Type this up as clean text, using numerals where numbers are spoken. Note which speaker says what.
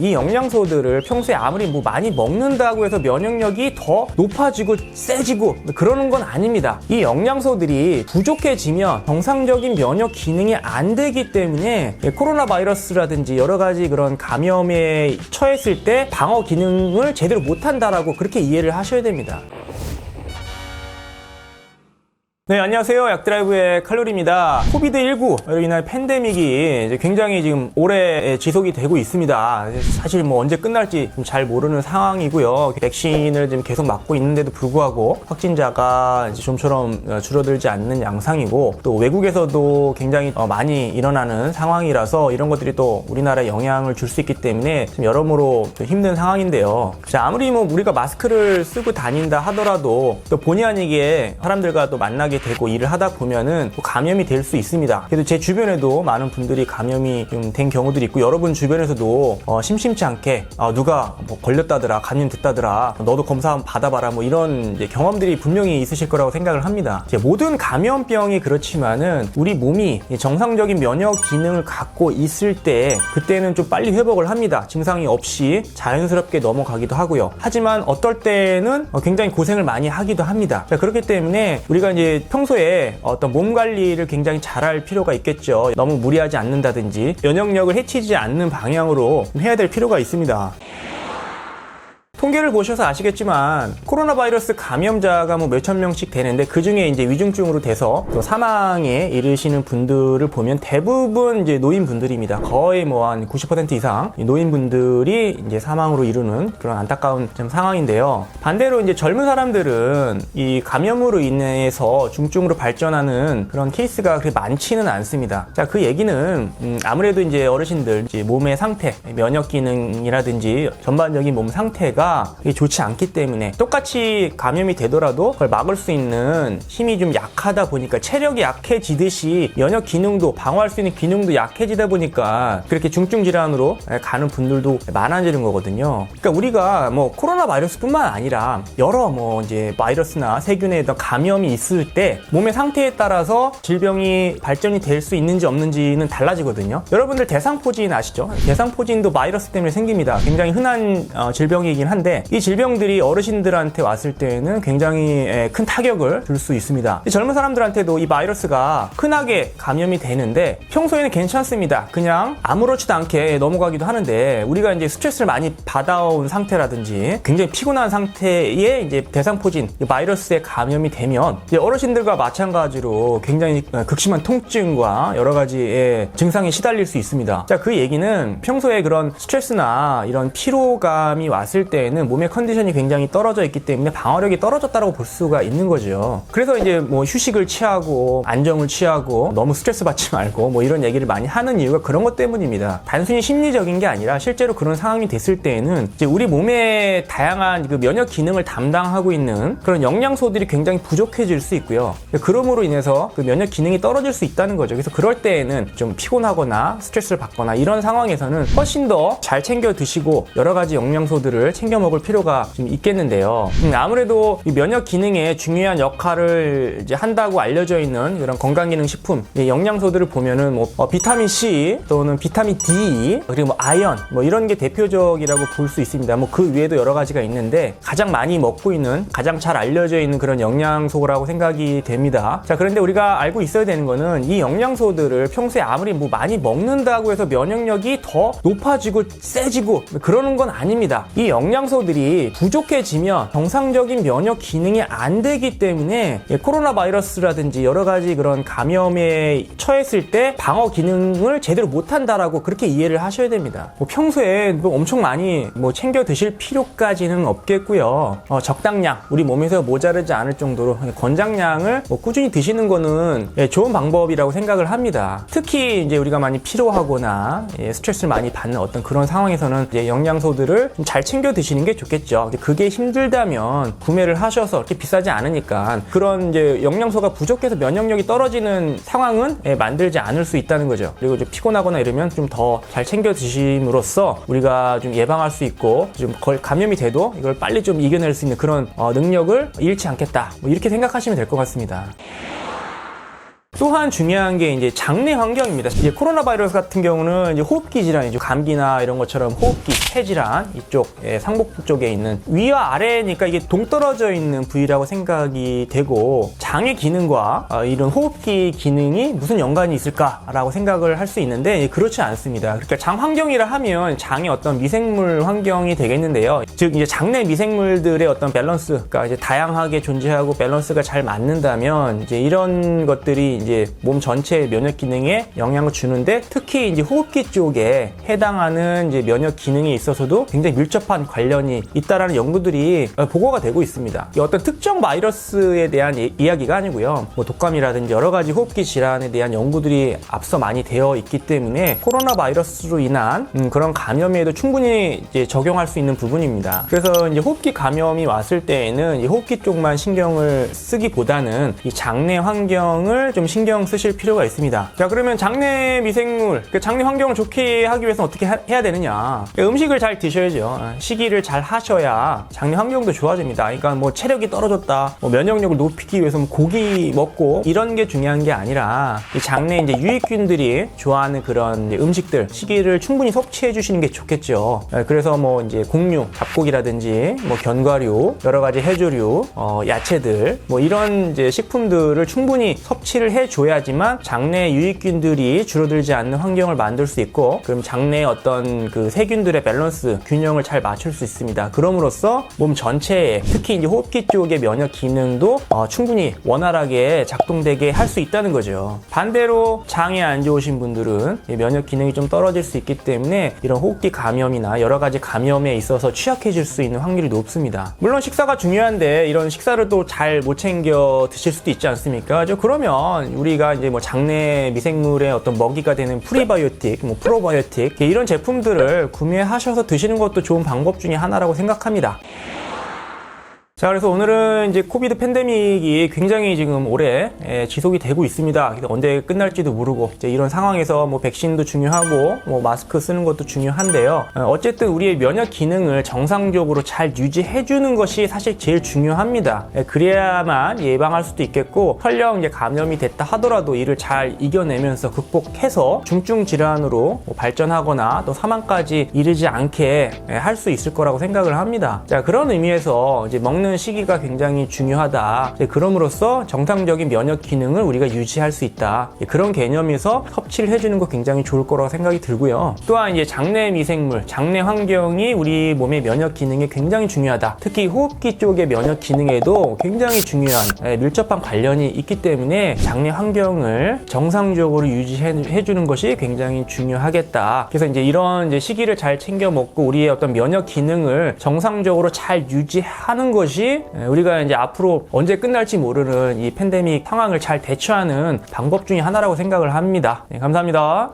Speaker 1: 이 영양소들을 평소에 아무리 많이 먹는다고 해서 면역력이 더 높아지고 세지고 그러는 건 아닙니다. 이 영양소들이 부족해지면 정상적인 면역 기능이 안 되기 때문에 코로나 바이러스라든지 여러 가지 그런 감염에 처했을 때 방어 기능을 제대로 못한다라고 그렇게 이해를 하셔야 됩니다. 네, 안녕하세요. 약드라이브의 칼로리입니다. 코비드19로 인한 팬데믹이 이제 굉장히 지금 오래 지속이 되고 있습니다. 사실 언제 끝날지 잘 모르는 상황이고요. 백신을 지금 계속 맞고 있는데도 불구하고 확진자가 이제 좀처럼 줄어들지 않는 양상이고, 또 외국에서도 굉장히 많이 일어나는 상황이라서 이런 것들이 또 우리나라에 영향을 줄 수 있기 때문에 좀 여러모로 힘든 상황인데요. 아무리 우리가 마스크를 쓰고 다닌다 하더라도 또 본의 아니게 사람들과 또 만나게 되고 일을 하다 보면은 감염이 될 수 있습니다. 그래도 제 주변에도 많은 분들이 감염이 좀 된 경우들이 있고, 여러분 주변에서도 심심치 않게 누가 걸렸다더라, 감염됐다더라, 너도 검사 한번 받아봐라, 이런 이제 경험들이 분명히 있으실 거라고 생각을 합니다. 모든 감염병이 그렇지만은 우리 몸이 정상적인 면역 기능을 갖고 있을 때 그때는 좀 빨리 회복을 합니다. 증상이 없이 자연스럽게 넘어가기도 하고요. 하지만 어떨 때는 굉장히 고생을 많이 하기도 합니다. 그렇기 때문에 우리가 이제 평소에 어떤 몸 관리를 굉장히 잘할 필요가 있겠죠. 너무 무리하지 않는다든지 면역력을 해치지 않는 방향으로 해야 될 필요가 있습니다. 통계를 보셔서 아시겠지만 코로나 바이러스 감염자가 몇천 명씩 되는데, 그 중에 이제 위중증으로 돼서 또 사망에 이르시는 분들을 보면 대부분 이제 노인분들입니다. 거의 한 90% 이상 노인분들이 이제 사망으로 이르는 그런 안타까운 상황인데요. 반대로 이제 젊은 사람들은 이 감염으로 인해서 중증으로 발전하는 그런 케이스가 그렇게 많지는 않습니다. 자, 그 얘기는 아무래도 이제 어르신들 이제 몸의 상태, 면역 기능이라든지 전반적인 몸 상태가 좋지 않기 때문에, 똑같이 감염이 되더라도 그걸 막을 수 있는 힘이 좀 약하다 보니까, 체력이 약해지듯이 면역 기능도, 방어할 수 있는 기능도 약해지다 보니까 그렇게 중증 질환으로 가는 분들도 많아지는 거거든요. 그러니까 우리가 코로나 바이러스뿐만 아니라 여러 이제 바이러스나 세균에 어떤 감염이 있을 때 몸의 상태에 따라서 질병이 발전이 될 수 있는지 없는지는 달라지거든요. 여러분들 대상포진 아시죠? 대상포진도 바이러스 때문에 생깁니다. 굉장히 흔한 질병이긴 한데, 이 질병들이 어르신들한테 왔을 때는 굉장히 큰 타격을 줄 수 있습니다. 젊은 사람들한테도 이 바이러스가 흔하게 감염이 되는데 평소에는 괜찮습니다. 그냥 아무렇지도 않게 넘어가기도 하는데, 우리가 이제 스트레스를 많이 받아온 상태라든지 굉장히 피곤한 상태에 이제 대상포진 바이러스에 감염이 되면 이제 어르신들과 마찬가지로 굉장히 극심한 통증과 여러 가지의 증상에 시달릴 수 있습니다. 자, 그 얘기는 평소에 그런 스트레스나 이런 피로감이 왔을 때 몸의 컨디션이 굉장히 떨어져 있기 때문에 방어력이 떨어졌다고 볼 수가 있는 거죠. 그래서 이제 휴식을 취하고 안정을 취하고 너무 스트레스 받지 말고 이런 얘기를 많이 하는 이유가 그런 것 때문입니다. 단순히 심리적인 게 아니라 실제로 그런 상황이 됐을 때에는 이제 우리 몸의 다양한 그 면역 기능을 담당하고 있는 그런 영양소들이 굉장히 부족해질 수 있고요. 그러므로 인해서 그 면역 기능이 떨어질 수 있다는 거죠. 그래서 그럴 때에는 좀 피곤하거나 스트레스를 받거나 이런 상황에서는 훨씬 더 잘 챙겨 드시고 여러 가지 영양소들을 챙겨 먹을 필요가 좀 있겠는데요. 아무래도 이 면역 기능에 중요한 역할을 이제 한다고 알려져 있는 이런 건강기능식품 영양소들을 보면은 비타민 C 또는 비타민 D 그리고 아연 이런 게 대표적이라고 볼 수 있습니다. 그 외에도 여러 가지가 있는데 가장 많이 먹고 있는, 가장 잘 알려져 있는 그런 영양소라고 생각이 됩니다. 자, 그런데 우리가 알고 있어야 되는 거는 이 영양소들을 평소에 아무리 많이 먹는다고 해서 면역력이 더 높아지고 세지고 그러는 건 아닙니다. 이 영양소들이 부족해지면 정상적인 면역 기능이 안 되기 때문에 코로나 바이러스라든지 여러 가지 그런 감염에 처했을 때 방어 기능을 제대로 못한다라고 그렇게 이해를 하셔야 됩니다. 평소에 엄청 많이 챙겨 드실 필요까지는 없겠고요. 적당량, 우리 몸에서 모자르지 않을 정도로 권장량을 꾸준히 드시는 거는 좋은 방법이라고 생각을 합니다. 특히 이제 우리가 많이 피로하거나 스트레스를 많이 받는 어떤 그런 상황에서는 이제 영양소들을 좀 잘 챙겨 드시는 게 좋겠죠. 그게 힘들다면 구매를 하셔서 이렇게 비싸지 않으니까 그런 이제 영양소가 부족해서 면역력이 떨어지는 상황은 만들지 않을 수 있다는 거죠. 그리고 이제 피곤하거나 이러면 좀 더 잘 챙겨 드심으로써 우리가 좀 예방할 수 있고 좀 감염이 돼도 이걸 빨리 좀 이겨낼 수 있는 그런 능력을 잃지 않겠다. 이렇게 생각하시면 될 것 같습니다. 또한 중요한 게 이제 장내 환경입니다. 이제 코로나 바이러스 같은 경우는 이제 호흡기 질환이죠. 감기나 이런 것처럼 호흡기, 폐질환 이쪽 상복부 쪽에 있는 위와 아래니까 이게 동떨어져 있는 부위라고 생각이 되고 장의 기능과 이런 호흡기 기능이 무슨 연관이 있을까라고 생각을 할 수 있는데 그렇지 않습니다. 그러니까 장 환경이라 하면 장의 어떤 미생물 환경이 되겠는데요. 즉 이제 장내 미생물들의 어떤 밸런스가 이제 다양하게 존재하고 밸런스가 잘 맞는다면 이제 이런 것들이 이제 몸 전체의 면역 기능에 영향을 주는데 특히 이제 호흡기 쪽에 해당하는 이제 면역 기능에 있어서도 굉장히 밀접한 관련이 있다라는 연구들이 보고가 되고 있습니다. 어떤 특정 바이러스에 대한 이야기가 아니고요. 뭐 독감이라든지 여러 가지 호흡기 질환에 대한 연구들이 앞서 많이 되어 있기 때문에 코로나 바이러스로 인한 그런 감염에도 충분히 이제 적용할 수 있는 부분입니다. 그래서 이제 호흡기 감염이 왔을 때에는 이 호흡기 쪽만 신경을 쓰기보다는 이 장내 환경을 좀 신경 쓰실 필요가 있습니다. 자, 그러면 장내 미생물, 장내 환경을 좋게 하기 위해서는 어떻게 해야 되느냐? 음식을 잘 드셔야죠. 식이를 잘 하셔야 장내 환경도 좋아집니다. 그러니까 뭐 체력이 떨어졌다, 뭐 면역력을 높이기 위해서 고기 먹고 이런 게 중요한 게 아니라 이 장내 이제 유익균들이 좋아하는 그런 음식들, 식이를 충분히 섭취해 주시는 게 좋겠죠. 그래서 뭐 이제 곡류, 잡곡이라든지 뭐 견과류, 여러 가지 해조류, 야채들, 뭐 이런 이제 식품들을 충분히 섭취를 해줘야지만 장내 유익균들이 줄어들지 않는 환경을 만들 수 있고, 그럼 장내의 어떤 그 세균들의 밸런스, 균형을 잘 맞출 수 있습니다. 그럼으로써 몸 전체에 특히 이제 호흡기 쪽의 면역 기능도 충분히 원활하게 작동되게 할 수 있다는 거죠. 반대로 장이 안 좋으신 분들은 면역 기능이 좀 떨어질 수 있기 때문에 이런 호흡기 감염이나 여러 가지 감염에 있어서 취약해질 수 있는 확률이 높습니다. 물론 식사가 중요한데 이런 식사를 또 잘 못 챙겨 드실 수도 있지 않습니까? 그러면 우리가 이제 뭐 장내 미생물의 어떤 먹이가 되는 프리바이오틱, 뭐 프로바이오틱 이런 제품들을 구매하셔서 드시는 것도 좋은 방법 중에 하나라고 생각합니다. 자, 그래서 오늘은 이제 코비드 팬데믹이 굉장히 지금 오래 지속이 되고 있습니다. 언제 끝날지도 모르고 이제 이런 상황에서 뭐 백신도 중요하고 뭐 마스크 쓰는 것도 중요한데요. 어쨌든 우리의 면역 기능을 정상적으로 잘 유지해 주는 것이 사실 제일 중요합니다. 그래야만 예방할 수도 있겠고, 설령 이제 감염이 됐다 하더라도 이를 잘 이겨내면서 극복해서 중증 질환으로 발전하거나 또 사망까지 이르지 않게 할 수 있을 거라고 생각을 합니다. 자, 그런 의미에서 이제 먹는 시기가 굉장히 중요하다. 그럼으로써 정상적인 면역 기능을 우리가 유지할 수 있다. 그런 개념에서 섭취를 해주는 거 굉장히 좋을 거라고 생각이 들고요. 또한 이제 장내 미생물, 장내 환경이 우리 몸의 면역 기능에 굉장히 중요하다. 특히 호흡기 쪽의 면역 기능에도 굉장히 중요한 밀접한 관련이 있기 때문에 장내 환경을 정상적으로 유지해주는 것이 굉장히 중요하겠다. 그래서 이제 이런 이제 시기를 잘 챙겨 먹고 우리의 어떤 면역 기능을 정상적으로 잘 유지하는 것이 우리가 이제 앞으로 언제 끝날지 모르는 이 팬데믹 상황을 잘 대처하는 방법 중에 하나라고 생각을 합니다. 네, 감사합니다.